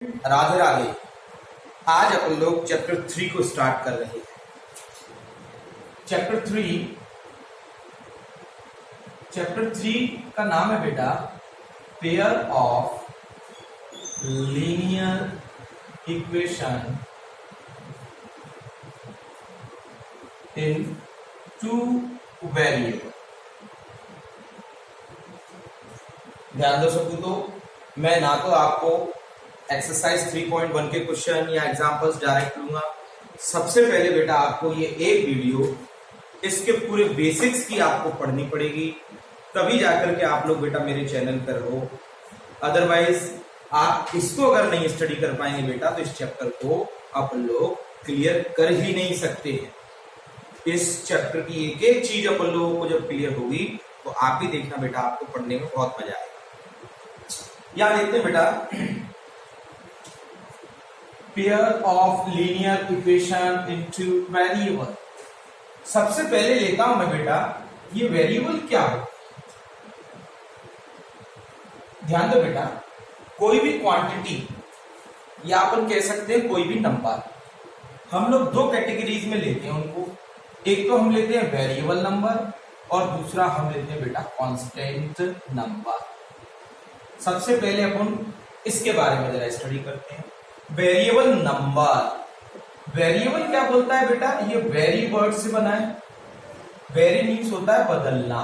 राधे राधे। आज अपन लोग चैप्टर 3 को स्टार्ट कर रहे हैं। चैप्टर 3 का नाम है बेटा pair of linear equation in two variable. ध्यान दो सबको, तो मैं ना तो आपको एक्सरसाइज 3.1 के क्वेश्चन या एग्जांपल्स डायरेक्ट लूंगा। सबसे पहले बेटा आपको ये एक वीडियो इसके पूरे बेसिक्स की आपको पढ़नी पड़ेगी, तभी जाकर के आप लोग बेटा मेरे चैनल पर हो। अदरवाइज आप इसको अगर नहीं स्टडी कर पाएंगे बेटा तो इस चैप्टर को आप लोग क्लियर कर ही नहीं सकते हैं। इस चैप्टर की एक एक चीज अपन लोगों को जब क्लियर होगी तो आप भी देखना बेटा, आपको पढ़ने में बहुत मजा आएगा। यहां देखते हैं बेटा pair of linear equation into variable. सबसे पहले लेता हूं मैं बेटा ये वेरिएबल क्या हो। ध्यान दो बेटा, कोई भी क्वांटिटी या अपन कह सकते हैं कोई भी नंबर, हम लोग दो कैटेगरीज में लेते हैं उनको। एक तो हम लेते हैं वेरिएबल नंबर और दूसरा हम लेते हैं बेटा कांस्टेंट नंबर। सबसे पहले अपन इसके बारे में जरा स्टडी करते हैं। वेरिएबल नंबर, वेरिएबल क्या बोलता है बेटा, ये वेरी वर्ड से बना है। वेरी मीन्स होता है बदलना,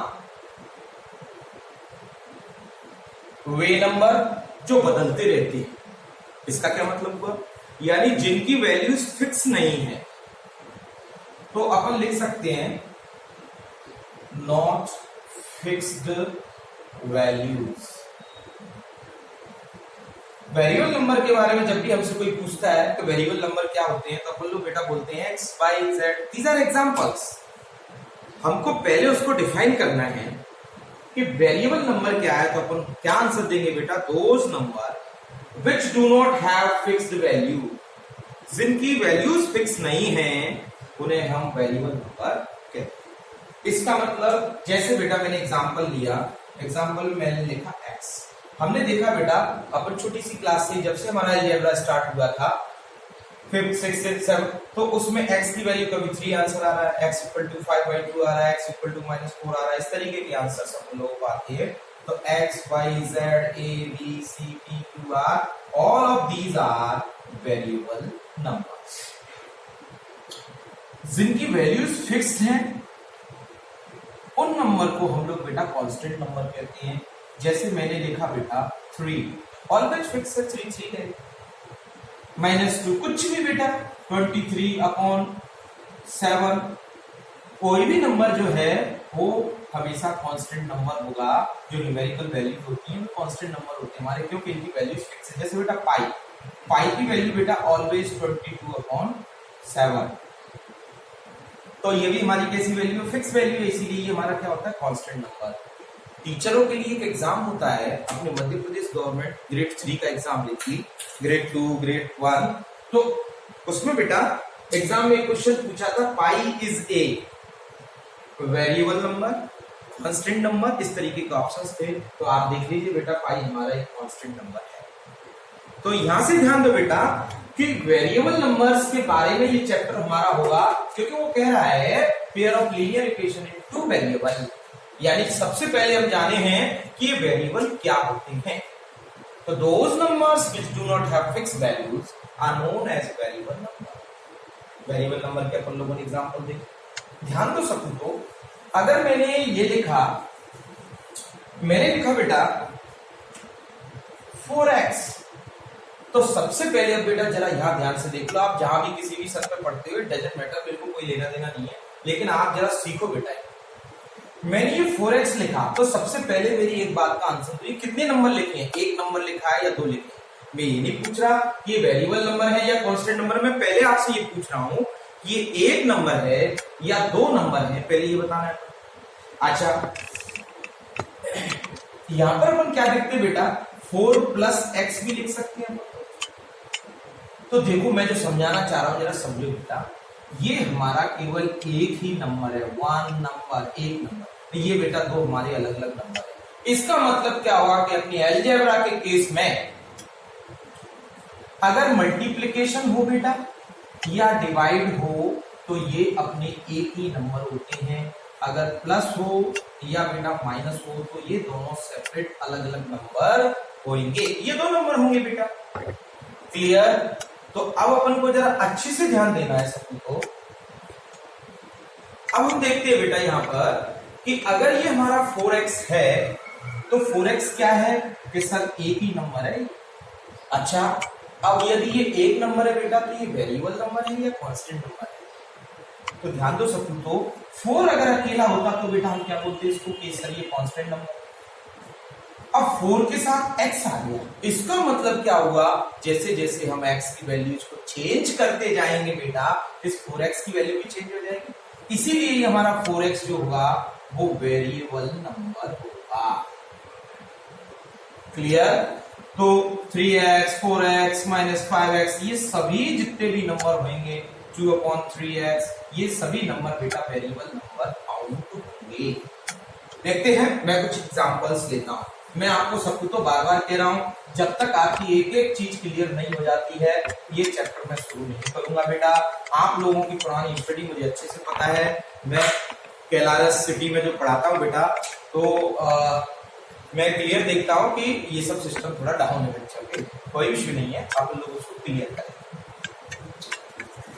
वे नंबर जो बदलते रहते हैं। इसका क्या मतलब हुआ, यानी जिनकी वैल्यूज फिक्स नहीं है। तो अपन लिख सकते हैं not fixed values. Variable number के बारे में जब भी हमसे कोई पूछता है तो वेरिएबल नंबर क्या होते हैं, तो अपन लोग बेटा बोलते हैं X Y Z, these are examples. हमको पहले उसको डिफाइन करना है कि वेरिएबल नंबर क्या है। तो अपन क्या आंसर देंगे बेटा, those number which do not have fixed value, जिनकी वैल्यूज फिक्स नहीं है उन्हें हम वेरिएबल नंबर कहते हैं। इसका मतलब जैसे बेटा मैंने एग्जांपल लिया, एग्जांपल में मैंने लिखा एक्स। हमने देखा बेटा अपन छोटी सी क्लास से जब से हमारा अलजेब्रा स्टार्ट हुआ था 5th 6th 7th, तो उसमें x की वैल्यू कभी 3 आंसर आ रहा है, x इक्वल टू 5/2 आ रहा है, x इक्वल टू -4 आ रहा है। इस तरीके के आंसर सब लोगों को आते हैं। तो x y z a b c p q r all of these are variable numbers. जिनकी वैल्यूज फिक्स्ड हैं उन नंबर को हम लोग बेटा कांस्टेंट नंबर कहते हैं। जैसे मैंने लिखा बेटा 3, ऑलवेज फिक्स है 3 है, -2 कुछ भी बेटा 23/7। कोई भी नंबर जो है वो हमेशा कांस्टेंट नंबर होगा। जो न्यूमेरिकल वैल्यू होती है वो कांस्टेंट नंबर होते हैं हमारे, क्योंकि इनकी वैल्यूज फिक्स है। जैसे बेटा पाई की वैल्यू बेटा ऑलवेज 22/7। तो ये भी हमारी कैसी वैल्यू है, फिक्स वैल्यू है, इसीलिए ये हमारा क्या होता है कांस्टेंट नंबर। टीचरों के लिए एक एग्जाम होता है, अपने मध्य प्रदेश गवर्नमेंट ग्रेड 3 का एग्जाम लेती, ग्रेड 2 ग्रेड 1। तो उसमें बेटा एग्जाम में एक क्वेश्चन पूछा था, pi is a variable number, constant number, इस तरीके के ऑप्शंस थे। तो आप देख लीजिए बेटा पाई हमारा एक कांस्टेंट नंबर है। तो यहां से ध्यान दो बेटा कि वेरिएबल नंबर्स के बारे में ये चैप्टर हमारा होगा, क्योंकि वो कह रहा है pair of linear equation in two variable. यानी सबसे पहले हम जाने हैं कि ये वेरिएबल क्या होते हैं। तो those numbers which do not have fixed values are known as variable number. Variable number के अपन लोगों ने एग्जांपल देखे। ध्यान दो सबको, तो अगर मैंने ये लिखा बेटा 4x, तो सबसे पहले अब बेटा जरा यहां ध्यान से देख लो। आप जहां भी किसी भी सर पे पढ़ते हुए डजंट मैटर, मेरे को कोई लेना देना नहीं है, लेकिन आप जरा सीखो बेटा। मैंने ये 4x लिखा, तो सबसे पहले मेरी एक बात का आंसर, तो ये कितने नंबर लिखे हैं, एक नंबर लिखा है या 2 लिखे हैं। मैं ये नहीं पूछ रहा कि ये वेरिएबल नंबर है या कांस्टेंट नंबर। मैं पहले आपसे ये पूछ रहा हूं कि ये एक नंबर है या 2 नंबर है, पहले ये बताना है। अच्छा, यहां पर अपन क्या देखते हैं बेटा, 4 + x भी लिख सकते हैं। तो देखो मैं जो समझाना चाह रहा हूं जरा समझो बेटा, ये हमारा केवल एक ही नंबर है, 1 नंबर, एक नंबर। ये बेटा 2 हमारे अलग अलग नंबर है। इसका मतलब क्या होगा कि अपनी अलजेब्रा के केस में अगर मल्टीप्लिकेशन हो बेटा या डिवाइड हो तो ये अपने एक ही नंबर होते हैं। अगर प्लस हो या बेटा माइनस हो तो ये दोनों सेपरेट अलग अलग नंबर होंगे, ये दो नंबर होंगे बेटा। क्लियर? तो अब अपन को जरा अच्छे से ध्यान देना है सभी को। अब हम देखते हैं बेटा यहां पर कि अगर ये हमारा 4x है तो 4x क्या है कि सर एक ही नंबर है। अच्छा, अब यदि ये एक नंबर है बेटा तो ये वेरिएबल नंबर है या कांस्टेंट नंबर है? तो ध्यान दो सब तो 4 अगर अकेला होता तो बेटा हम क्या बोलते हैं इसको कि सर ये कांस्टेंट नंबर। अब 4 के साथ x आ गया, इसका मतलब क्या हुआ, जैसे जैसे हम x की वैल्यूज को चेंज करते जाएंगे बेटा इस 4x की वैल्यू भी चेंज हो जाएगी। इसीलिए हमारा 4x जो होगा वो वेरिएबल नंबर होगा। क्लियर? तो 3x 4x माइनस 5x ये सभी जितने भी नंबर होंगे 2/3x ये सभी नंबर बेटा वेरिएबल नंबर आउट होंगे। देखते हैं, मैं कुछ एग्जांपल्स लेता हूं। मैं आपको सबको तो बार बार कह रहा हूं, जब तक आपकी एक एक चीज क्लियर नहीं हो जाती है ये चैप्टर मैं शुरू नहीं करूंगा बेटा। आप लोगों की पुरानी स्टडी मुझे अच्छे से पता है, मैं कैलारस सिटी में जो पढ़ाता हूं बेटा तो मैं क्लियर देखता हूं कि ये सब सिस्टम थोड़ा डाउन है बच्चों के, कोई इश्यू नहीं है, आप लोग उसको क्लियर करें।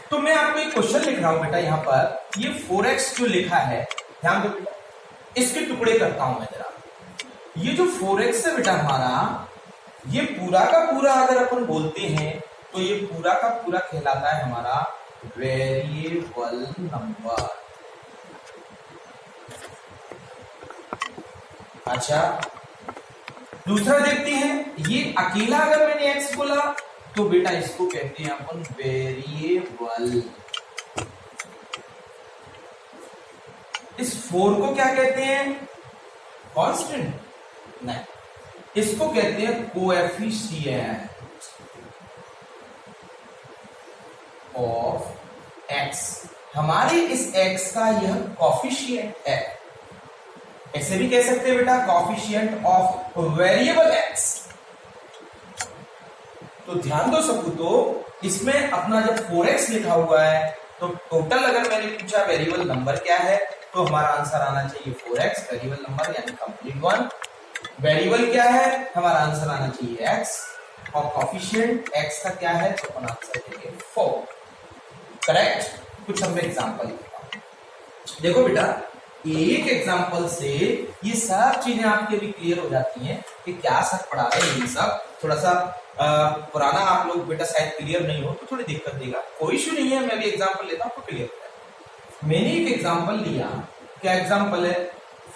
तो मैं आपको एक क्वेश्चन लिख रहा हूं बेटा यहाँ पर, ये 4x जो लिखा है ध्यान दो बेटा, इसके टुकड़े करता हूं मैं जरा। ये जो 4x है बेटा हमारा, ये पूरा का पूरा अगर अपन बोलते हैं तो ये पूरा का पूरा कहलाता है हमारा वेरिएबल नंबर। अच्छा, दूसरा देखते हैं, ये अकेला अगर मैंने x बोला तो बेटा इसको कहते हैं अपन वेरिएबल। इस 4 को क्या कहते हैं? कांस्टेंट? नहीं, इसको कहते हैं कोएफिशिएंट ऑफ x। हमारे इस x का यह कोएफिशिएंट है, ऐसे भी कह सकते हैं बेटा कोएफिशिएंट ऑफ वेरिएबल x। तो ध्यान दो सबको, तो इसमें अपना जब 4x लिखा हुआ है तो टोटल अगर मैंने पूछा वेरिएबल नंबर क्या है तो हमारा आंसर आना चाहिए 4x वेरिएबल नंबर यानी कंप्लीट वन। वेरिएबल क्या है? हमारा आंसर आना चाहिए x और कोएफिशिएंट x का क्या है तो अपना आंसर देंगे 4। करेक्ट? कुछ हम एग्जांपल देखो बेटा, एक एग्जांपल से ये सब चीजें आपके भी क्लियर हो जाती हैं कि क्या सब पढ़ा रहे हैं। ये सब थोड़ा सा पुराना आप लोग बेटा शायद क्लियर नहीं हो तो थोड़ी दिक्कत देगा, कोई इश्यू नहीं है, मैं भी एग्जांपल लेता हूं तो क्लियर हो जाएगा। मैंने एक एग्जांपल लिया, क्या एग्जांपल है?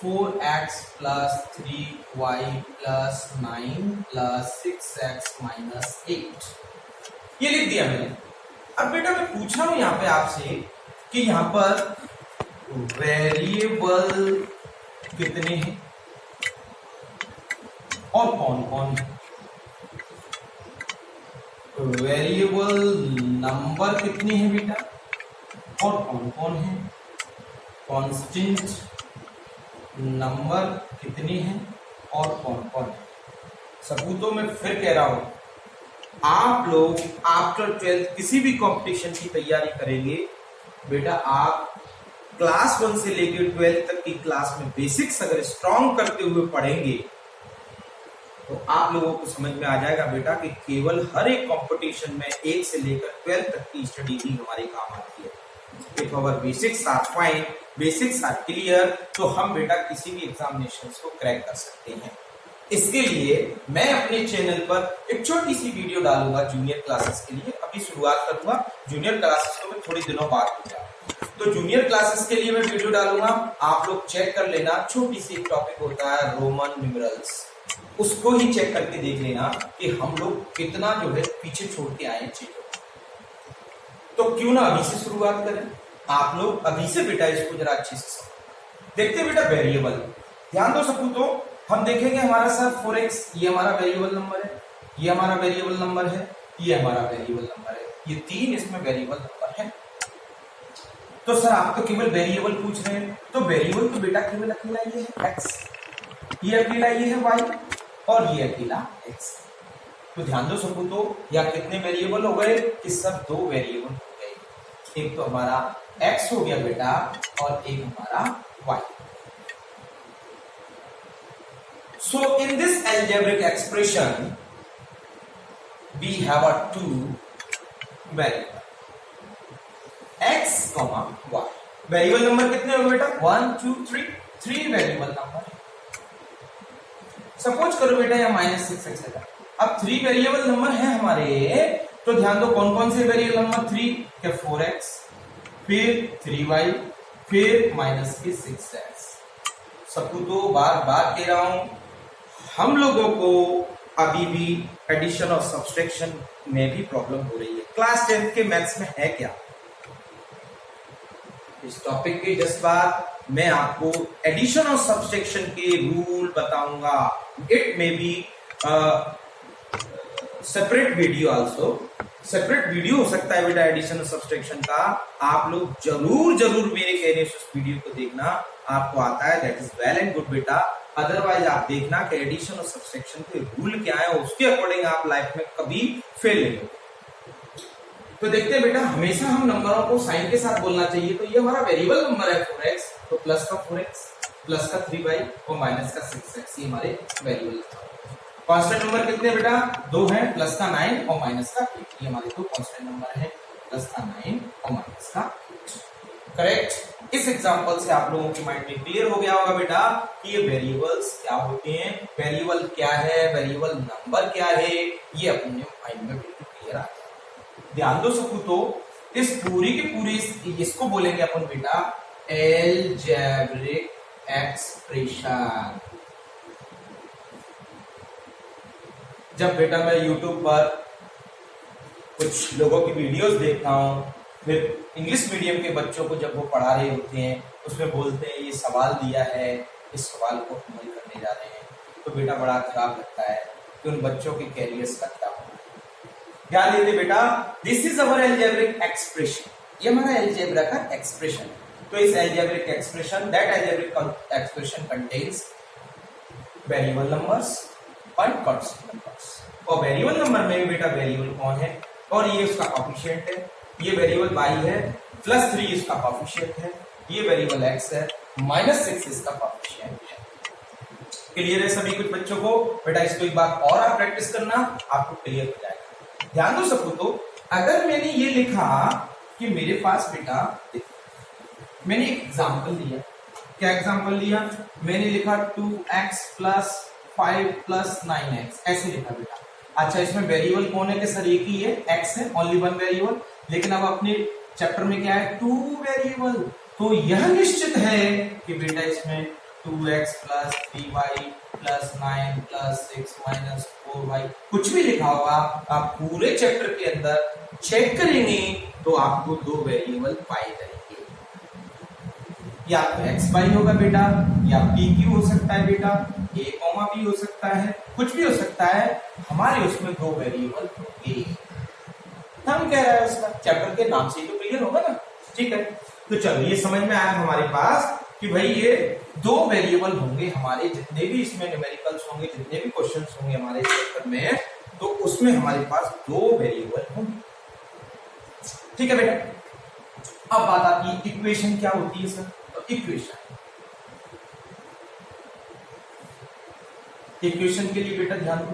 4x plus 3y plus 9 plus 6x minus 8, ये लिख दिया मैंने। अब बेटा मैं पूछ रहा हूं यहाँ पे आपसे कि यहाँ पर वेरिएबल कितने हैं और कौन कौन है? वेरिएबल नंबर कितने हैं बेटा और कौन कौन है? कांस्टेंट नंबर कितने हैं और कौन कौन है? सबूतों में फिर कह रहा हूं, आप लोग आफ्टर 12th किसी भी कंपटीशन की तैयारी करेंगे बेटा, आप क्लास 1 से लेकर 12th तक की क्लास में बेसिक्स अगर स्ट्रॉन्ग करते हुए पढ़ेंगे तो आप लोगों को समझ में आ जाएगा बेटा कि केवल हर एक कंपटीशन में 1 से लेकर 12th तक की स्टडी ही हमारे काम आती है। If our basics are fine, basics are clear, तो हम बेटा किसी भी एग्जामिनेशन को क्रैक कर सकते हैं। इसके लिए मैं अपने चैनल पर एक छोटी सी वीडियो डालूंगा जूनियर क्लासेस के लिए। अभी शुरुआत करूंगा, जूनियर क्लासेस को मैं थोड़ी दिनों बाद दूंगा, तो जूनियर क्लासेस के लिए मैं वीडियो डालूंगा, आप लोग चेक कर लेना। छोटी सी एक टॉपिक होता है रोमन न्यूमरल्स, उसको ही चेक करके देख लेना कि हम लोग कितना जो है पीछे छोड़ के आए चीजों। तो क्यों ना अभी से शुरुआत करें, आप लोग अभी से बेटा इसको जरा अच्छे से समझो। देखते बेटा वेरिएबल, ध्यान दो सबको, तो हम देखेंगे हमारा सर 4x ये हमारा वेरिएबल नंबर है, ये हमारा वेरिएबल नंबर है, ये हमारा वेरिएबल नंबर है, ये तीन इसमें वेरिएबल नंबर है। तो सर आप तो केवल वेरिएबल पूछ रहे हैं, तो वेरिएबल तो बेटा केवल अकेला ये है x, ये अकेला ये है y और ये अकेला x। तो ध्यान दो सपूतो, या कितने वेरिएबल हो गए कि सब दो वेरिएबल हो गए। एक तो हमारा x हो गया बेटा और एक हमारा y। So in this algebraic expression we have a two variable x, y। Variable number कितने हो बेटा? 1 2 3, 3 वेरिएबल नंबर। सपोज करो बेटा या -6 एक्सेट्रा। अब 3 वेरिएबल नंबर है हमारे, तो ध्यान दो कौन कौन से वेरिएबल नंबर 3 के 4x, फिर 3y, फिर -6x। सपूतो बार बार कह रहा हूं, हम लोगों को अभी भी एडिशन और सब्सट्रैक्शन में भी प्रॉब्लम हो रही है। क्लास 10 के मैथ्स में है क्या? इस टॉपिक के जस्ट बाद मैं आपको एडिशन और सब्सट्रैक्शन के रूल बताऊंगा। It may be separate video also, separate video हो सकता है बेटा एडिशन और सब्सट्रैक्शन का। आप लोग जरूर जरूर मेरे कहने से उस वीडियो को देखना, आपको आता है that is well and good बेटा। अदरवाइज आप देखना कि एडिशन और सब्सट्रैक्शन के रूल क्या है, उसके अकॉर्डिंग आप लाइफ में कभी फेल नहीं होगे। तो देखते हैं बेटा, हमेशा हम नंबरों को साइन के साथ बोलना चाहिए। तो ये हमारा वेरिएबल नंबर है 4x, तो प्लस का 4x, प्लस का 3y और माइनस का 6x, ये हमारे वेरिएबल नंबर। कांस्टेंट नंबर कितने बेटा? 2 हैं, प्लस का 9 और माइनस का 8। ये हमारे दो कांस्टेंट नंबर है, प्लस का 9 और माइनस का 8। करेक्ट। इस एग्जांपल से आप लोगों के माइंड में क्लियर हो गया होगा बेटा कि ये वेरिएबल्स क्या होते हैं, वेरिएबल क्या है, वेरिएबल नंबर क्या है, ये अपने माइंड में बिल्कुल क्लियर आ गया। ध्यान दो सपूतो, इस पूरी की पूरी इसको बोलेंगे अपन बेटा अलजेब्रिक एक्सप्रेशन। जब बेटा मैं YouTube पर कुछ लोगों की वीडियोस देखता हूँ, फिर इंग्लिश मीडियम के बच्चों को जब वो पढ़ा रहे होते हैं, उसमें बोलते हैं ये सवाल दिया है, इस सवाल को हम हल करने जा रहे हैं, तो बेटा बड़ा खराब लगता है कि उन बच्चों के कैरियर्स का क्या होना है। ध्यान दीजिए बेटा, this is our algebraic expression, ये हमारा अलजेब्रा का एक्सप्रेशन है। तो इस algebraic expression, that algebraic expression contains variable numbers और कांस्टेंट नंबर्स। और वेरिएबल नंबर में बेटा वेरिएबल कौन है और ये उसका कोएफिशिएंट है, ये वेरिएबल y है, +3 इसका कोएफिशिएंट है, ये वेरिएबल x है, -6 इसका कोएफिशिएंट है। क्लियर है सभी कुछ बच्चों को? बेटा इसको एक बार और आप प्रैक्टिस करना, आपको क्लियर हो जाएगा। ध्यान दो सबको, तो अगर मैंने ये लिखा कि मेरे पास बेटा, मैंने एक एग्जाम्पल लिया, क्या एग्जाम्पल लिया? मैंने लिखा 2x + 5 + 9x, ऐसे लिखा बेटा। अच्छा, इसमें वेरिएबल कौन है? कि सर एक ही है, x है, ओनली वन वेरिएबल। लेकिन अब अपने चैप्टर में क्या है? 2 वेरिएबल। तो यह निश्चित है कि बेटा इसमें 2x + 3y + 9 + 6 - 4y कुछ भी लिखा होगा, आप पूरे चैप्टर के अंदर चेक करेंगे तो आपको 2 वेरिएबल पाए जाएंगे। या तो एक्स वाई होगा बेटा, या पी क्यू हो सकता है बेटा, ए कॉमा बी हो सकता है, कुछ भी हो सकता है। हमारे उसमें 2 वेरिएबल होंगे। हम कह रहा है उसका चैप्टर के नाम से ही तो क्लियर होगा ना, ठीक है। तो चलो ये समझ में आया हमारे पास कि भाई ये 2 वेरिएबल होंगे हमारे, जितने भी इसमें न्यूमेरिकल्स होंगे, जितने भी क्वेश्चंस होंगे हमारे चैप्टर में, तो उसमें हमारे पास 2 वेरिएबल होंगे, ठीक है बेटा। अब बात आती है इक्वेशन क्या होती है सर? इक्वेशन के लिए बेटा ध्यान दो,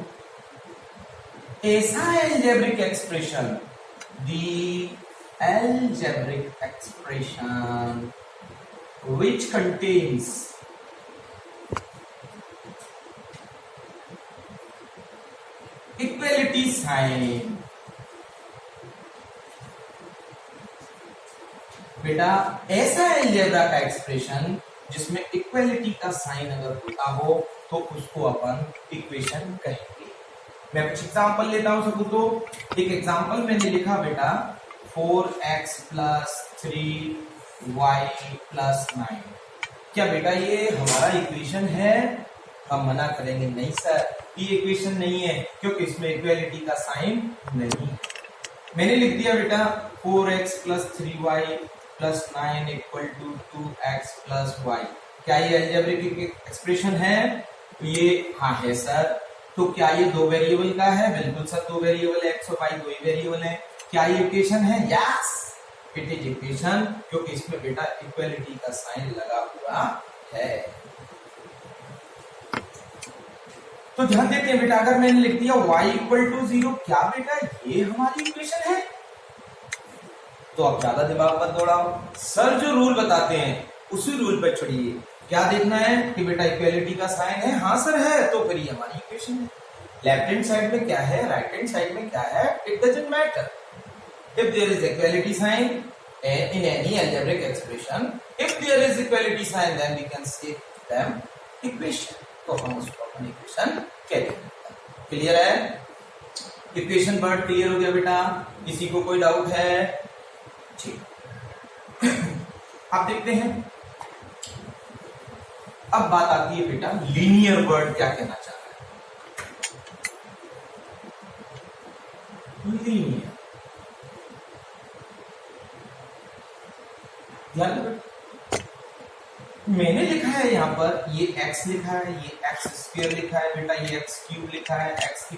ऐसा algebraic expression, the algebraic expression which contains equality sign। बेटा ऐसा अलजेब्रा का एक्सप्रेशन जिसमें इक्वलिटी का साइन अगर होता हो तो उसको अपन इक्वेशन कहेंगे। मैं कुछ एग्जांपल लेता हूं सबको। तो एक एग्जांपल मैंने लिखा बेटा 4x + 3y + 9। क्या बेटा ये हमारा इक्वेशन है? हम मना करेंगे नहीं सर, ये इक्वेशन नहीं है, क्योंकि इसमें इक्वलिटी का साइन नहीं है। मैंने लिख दिया बेटा 4x + 3y + 9 = 2x + y। क्या ये अलजेब्रिक एक्सप्रेशन है? ये हाँ है सर। तो क्या ये दो वेरिएबल का है? बिल्कुल सर, दो वेरिएबल एक्स और वाई दो ही वेरिएबल है। क्या ये इक्वेशन है? यस, इट इज इक्वेशन, क्योंकि इसमें बेटा इक्वलिटी का साइन लगा हुआ है। तो ध्यान देते हैं बेटा, अगर मैंने लिख दिया y इक्वल टू 0, क्या बेटा ये हमारी इक्वेशन है? तो आप ज्यादा दिमाग मत दौड़ाओ, सर जो रूल बताते हैं उसी रूल पर चढ़िए। क्या देखना है कि बेटा इक्वलिटी का साइन है? हाँ सर है, तो फिर ये हमारी इक्वेशन है। लेफ्ट हैंड साइड में क्या है, राइट हैंड साइड में क्या है, it doesn't matter. If there is equality sign in any algebraic expression, if there is equality sign, then we can say them equation. तो हम उसको अपन इक्वेशन कहते हैं। क्लियर है? इक्वेशन वर्ड क्लियर हो गया बेटा? किसी को कोई डाउट है? ठीक। आप देखते हैं, अब बात आती है बेटा लीनियर वर्ड क्या कहना चाह रहा है। लीनियर, मैंने लिखा है यहाँ पर, ये x लिखा है, ये x स्क्वायर लिखा है बेटा, ये x क्यूब लिखा है, x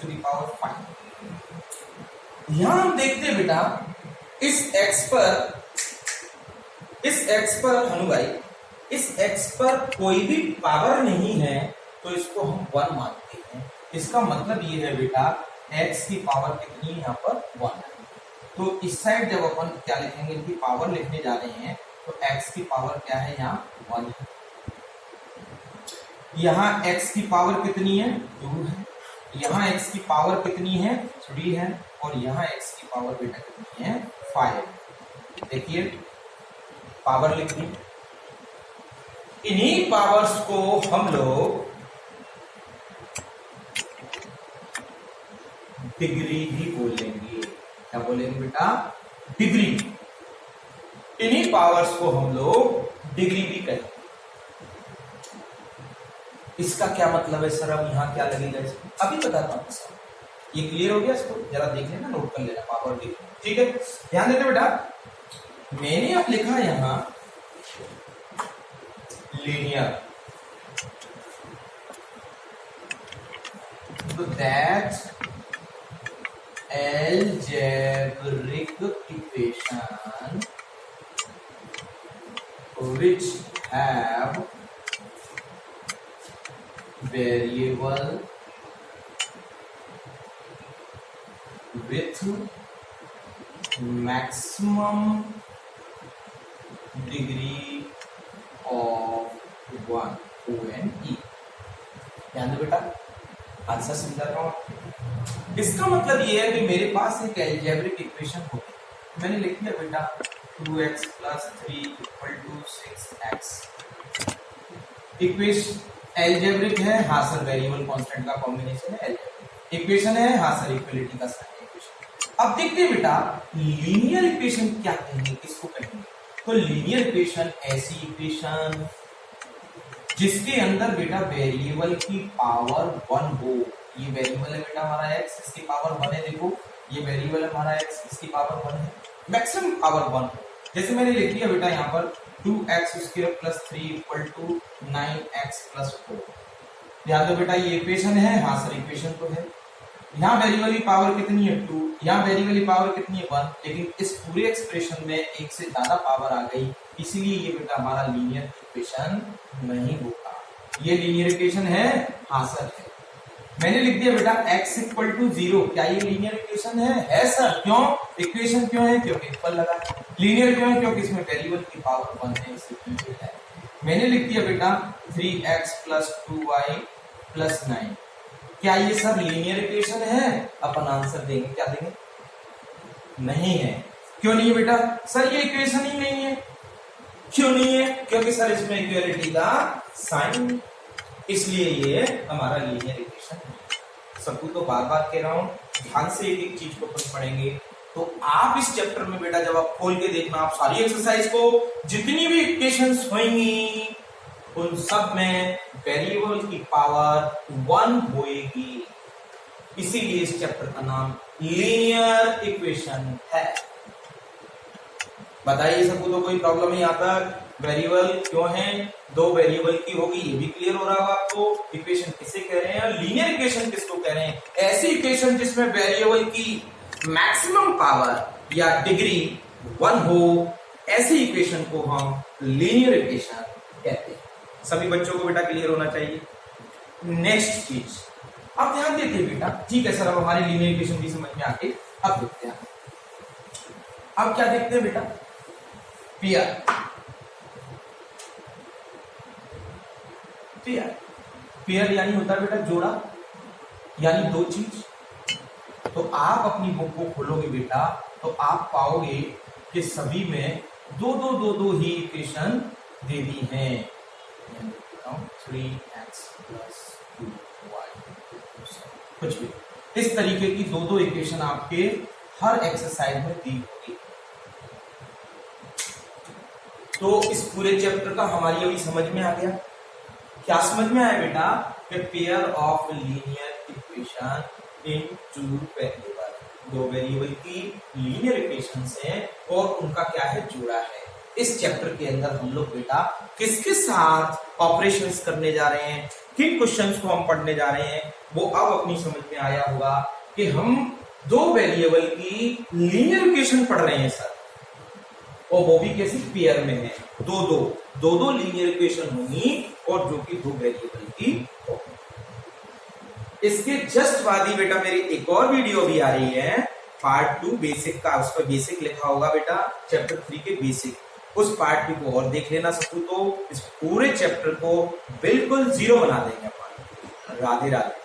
टू द पावर 5। यहां हम देखते हैं बेटा, इस x पर हनु भाई, इस x पर कोई भी पावर नहीं है, तो इसको हम 1 मानते हैं। इसका मतलब ये है बेटा, x की पावर कितनी है यहाँ पर? 1 है। तो इस साइड जब अपन क्या लिखेंगे, इनकी पावर लिखने जा रहे हैं, तो x की पावर क्या है यहाँ? 1 है। यहाँ x की पावर कितनी है? 2 है। यहाँ x की पावर कितनी है? 3 है। और यहाँ x की पावर बेटा कितनी है? 5। देखिए पावर लिख दी। इन्हीं पावर्स को हम लोग डिग्री भी बोलेंगे। क्या बोलेंगे बेटा? डिग्री। इन्हीं पावर्स को हम लोग डिग्री भी कहेंगे। इसका क्या मतलब है सर? अब यहां क्या लगेगा इसमें? अभी बताता हूं सर। ये क्लियर हो गया? इसको जरा देख लेना, नोट कर लेना, पावर डिग्री। ठीक है, ध्यान देना बेटा, मैंने अब लिखा यहां लीनियर, तो that algebraic equation which have variable with maximum degree of 1 ONE। ध्यान दो बेटा, आंसर समझा रहा हूं। इसका मतलब ये है कि मेरे पास एक एल्जेब्रिक इक्वेशन होगी। मैंने लिख दिया बेटा 2x + 3 = 6x। इक्वेशन एल्जेब्रिक है, हाँ सर, वेरिएबल कांस्टेंट का कॉम्बिनेशन है। एल्जेब्रिक इक्वेशन है, हाँ सर, इक्वलिटी का साइन इक्वेशन। अब देखते हैं बेटा लीनियर इक्वेशन क्या कहेंगे, किसको कहेंगे? तो लीनियर इक्वेशन ऐसी इक्वेशन जिसके अंदर बेटा वेरिएबल की पावर 1 हो। ये वेरिएबल है बेटा हमारा x, इसकी पावर 1 है। देखो ये वेरिएबल है हमारा x, इसकी पावर 1 है, मैक्सिमम पावर 1। जैसे मैंने लिख दिया बेटा यहाँ पर 2x² + 3 = 9x + 4। ध्यान दो बेटा, ये इक्वेशन है, हाँ सर इक्वेशन तो है। यहाँ वेरिएबल की पावर कितनी है? 2। यहाँ वेरिएबल की पावर कितनी है? 1। लेकिन इस पूरे एक्सप्रेशन में एक से ज्यादा पावर आ गई, इसीलिए ये बेटा हमारा लीनियर इक्वेशन नहीं होगा। ये लीनियर इक्वेशन है, हाँ सर है। मैंने लिख दिया बेटा x = 0। क्या ये लीनियर इक्वेशन है? है सर। क्यों? इक्वेशन क्यों है? क्योंकि इक्वल लगा। लीनियर क्यों है? क्योंकि इसमें वेरिएबल की पावर 1 है, इसलिए है। मैंने लिख दिया बेटा 3x + 2y + 9। क्या ये सब लीनियर इक्वेशन है? अपन आंसर देंगे, क्या देंगे? नहीं है। क्यों नहीं है बेटा? सर ये इक्वेशन ही नहीं है। क्यों नहीं है? क्योंकि सर इसमें इक्वलिटी का साइन, इसलिए ये हमारा लीनियर इक्वेशन है। सबको तो बार बार कह रहा हूं, ध्यान से एक एक चीज को अपन पढ़ेंगे। तो आप इस चैप्टर में बेटा जब आप खोल के देखना, आप सारी एक्सरसाइज को, जितनी भी इक्वेशंस होंगी उन सब में वेरिएबल की पावर 1 होएगी। इसीलिए इस चैप्टर का नाम लीनियर इक्वेशन है। बताइए सबको, तो कोई प्रॉब्लम नहीं आता? वेरिएबल क्यों है, दो वेरिएबल की होगी, ये भी क्लियर हो रहा होगा आपको। इक्वेशन किसे कह रहे हैं, लीनियर इक्वेशन किसको कह रहे हैं, ऐसी इक्वेशन जिसमें वेरिएबल की मैक्सिमम पावर या डिग्री 1 हो, ऐसी इक्वेशन को हम लीनियर इक्वेशन कहते हैं। सभी बच्चों को बेटा क्लियर होना चाहिए। नेक्स्ट चीज अब ध्यान देते हैं बेटा, ठीक है सर अब हमारी लीनियर इक्वेशन भी समझ में आके अब देखते हैं, अब क्या देखते हैं बेटा, पेयर। पेयर यानी होता है बेटा जोड़ा, यानी दो चीज। तो आप अपनी बुक को खोलोगे बेटा तो आप पाओगे कि सभी में दो दो दो दो ही इक्वेशन दे दी हैं। 3x + 2y कुछ भी इस तरीके की दो दो इक्वेशन आपके हर एक्सरसाइज में दी होगी। तो इस पूरे चैप्टर का हमारी अभी समझ में आ गया। क्या समझ में आया बेटा कि pair of linear equation in two variable, दो वेरिएबल की लीनियर इक्वेशंस हैं और उनका क्या है, जोड़ा है। इस चैप्टर के अंदर हम लोग बेटा किसके साथ ऑपरेशंस करने जा रहे हैं, किन क्वेश्चंस को हम पढ़ने जा रहे हैं, वो अब अपनी समझ में आया होगा कि हम दो वेरिएबल की लीनियर इक्वेशन पढ़ रहे हैं सर, और वो भी कैसी, पेयर में है। दो दो लीनियर इक्वेशन होंगी और जो कि दो वेरिएबल की होगी। इसके जस्ट बाद ही बेटा मेरी एक और वीडियो भी आ रही है, पार्ट 2 बेसिक का, उस पर बेसिक लिखा होगा बेटा, चैप्टर 3 के बेसिक, उस पार्ट 2 को और देख लेना सकूं तो इस पूरे चैप्टर को बिल्कुल जीरो बना देंगे अपन। राधे राधे।